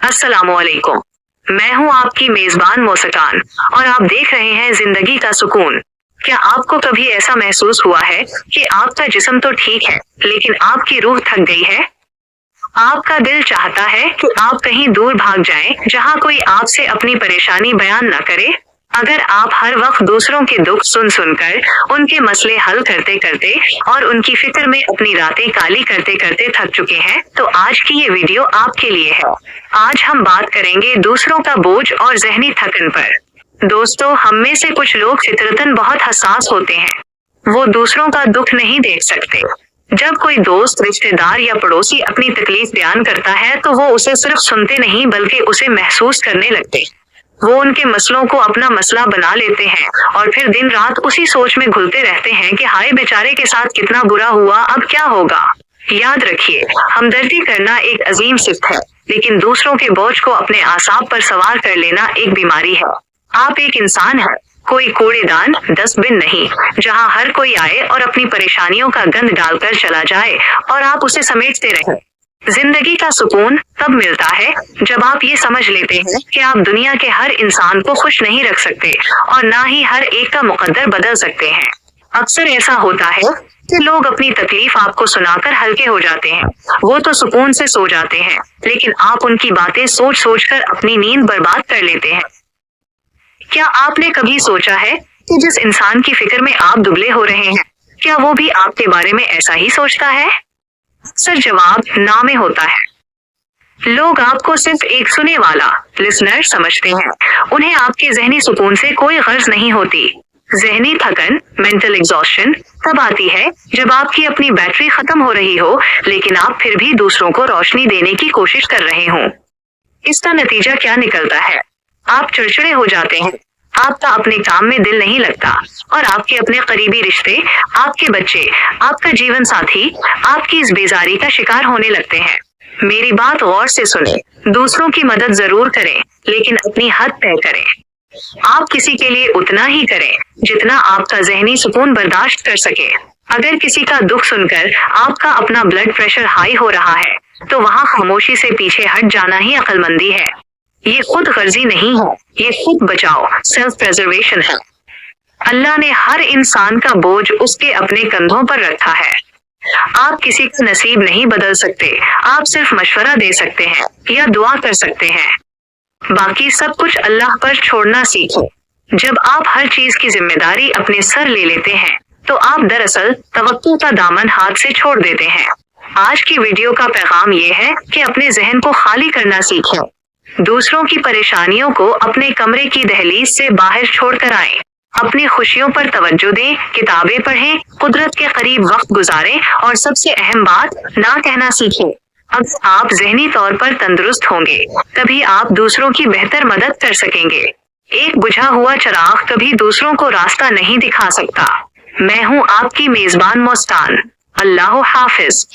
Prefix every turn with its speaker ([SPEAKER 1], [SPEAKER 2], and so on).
[SPEAKER 1] अस्सलामुअलैकुम। मैं हूं आपकी मेजबान मुस्कान और आप देख रहे हैं जिंदगी का सुकून। क्या आपको कभी ऐसा महसूस हुआ है कि आपका जिस्म तो ठीक है लेकिन आपकी रूह थक गई है? आपका दिल चाहता है कि आप कहीं दूर भाग जाएं, जहां कोई आपसे अपनी परेशानी बयान न करे। अगर आप हर वक्त दूसरों के दुख सुन सुनकर उनके मसले हल करते करते और उनकी फिक्र में अपनी रातें काली करते करते थक चुके हैं, तो आज की ये वीडियो आपके लिए है। आज हम बात करेंगे दूसरों का बोझ और जहनी थकन पर। दोस्तों, हम में से कुछ लोग फितरतन बहुत हसास होते हैं। वो दूसरों का दुख नहीं देख सकते। जब कोई दोस्त, रिश्तेदार या पड़ोसी अपनी तकलीफ बयान करता है तो वो उसे सिर्फ सुनते नहीं बल्कि उसे महसूस करने लगते। वो उनके मसलों को अपना मसला बना लेते हैं और फिर दिन रात उसी सोच में घुलते रहते हैं कि हाय बेचारे के साथ कितना बुरा हुआ, अब क्या होगा। याद रखिए, हमदर्दी करना एक अजीम सिफ़त है, लेकिन दूसरों के बोझ को अपने आसाब पर सवार कर लेना एक बीमारी है। आप एक इंसान हैं, कोई कूड़ेदान, डस्टबिन नहीं, जहां हर कोई आए और अपनी परेशानियों का गंद डालकर चला जाए और आप उसे समेटते रहें। जिंदगी का सुकून तब मिलता है जब आप ये समझ लेते हैं कि आप दुनिया के हर इंसान को खुश नहीं रख सकते और ना ही हर एक का मुकद्दर बदल सकते हैं। अक्सर ऐसा होता है कि लोग अपनी तकलीफ आपको सुनाकर हल्के हो जाते हैं। वो तो सुकून से सो जाते हैं, लेकिन आप उनकी बातें सोच सोच कर अपनी नींद बर्बाद कर लेते हैं। क्या आपने कभी सोचा है कि जिस इंसान की फिक्र में आप दुबले हो रहे हैं, क्या वो भी आपके बारे में ऐसा ही सोचता है? अक्सर जवाब ना में होता है। लोग आपको सिर्फ एक सुने वाला, लिसनर समझते हैं। उन्हें आपके जहनी सुकून से कोई गर्ज नहीं होती। जहनी थकन, मेंटल एग्जॉस्शन तब आती है जब आपकी अपनी बैटरी खत्म हो रही हो, लेकिन आप फिर भी दूसरों को रोशनी देने की कोशिश कर रहे हों। इसका नतीजा क्या निकलता है? आप चिड़चिड़े हो जाते हैं, आपका अपने काम में दिल नहीं लगता और आपके अपने करीबी रिश्ते, आपके बच्चे, आपका जीवन साथी आपकी इस बेजारी का शिकार होने लगते हैं। मेरी बात गौर से सुने। दूसरों की मदद जरूर करें, लेकिन अपनी हद तय करें। आप किसी के लिए उतना ही करें जितना आपका जहनी सुकून बर्दाश्त कर सके। अगर किसी का दुख सुनकर आपका अपना ब्लड प्रेशर हाई हो रहा है, तो वहाँ खामोशी से पीछे हट जाना ही अक्लमंदी है। ये खुद गर्जी नहीं है, ये खुद बचाओ, सेल्फ प्रेजर्वेशन है। अल्लाह ने हर इंसान का बोझ उसके अपने कंधों पर रखा है। आप किसी का नसीब नहीं बदल सकते, आप सिर्फ मशवरा दे सकते हैं या दुआ कर सकते हैं। बाकी सब कुछ अल्लाह पर छोड़ना सीखें। जब आप हर चीज की जिम्मेदारी अपने सर ले लेते हैं, तो आप दरअसल तवक्कुल का दामन हाथ से छोड़ देते हैं। आज की वीडियो का पैगाम ये है कि अपने जहन को खाली करना सीखें। दूसरों की परेशानियों को अपने कमरे की दहलीज से बाहर छोड़कर आएं। अपनी खुशियों पर तवज्जो दें, किताबें पढ़ें, कुदरत के करीब वक्त गुजारें और सबसे अहम बात, ना कहना सीखें। अगर आप जहनी तौर पर तंदुरुस्त होंगे, तभी आप दूसरों की बेहतर मदद कर सकेंगे। एक बुझा हुआ चिराग कभी दूसरों को रास्ता नहीं दिखा सकता। मैं हूँ आपकी मेजबान मुस्कान। अल्लाह हाफिज।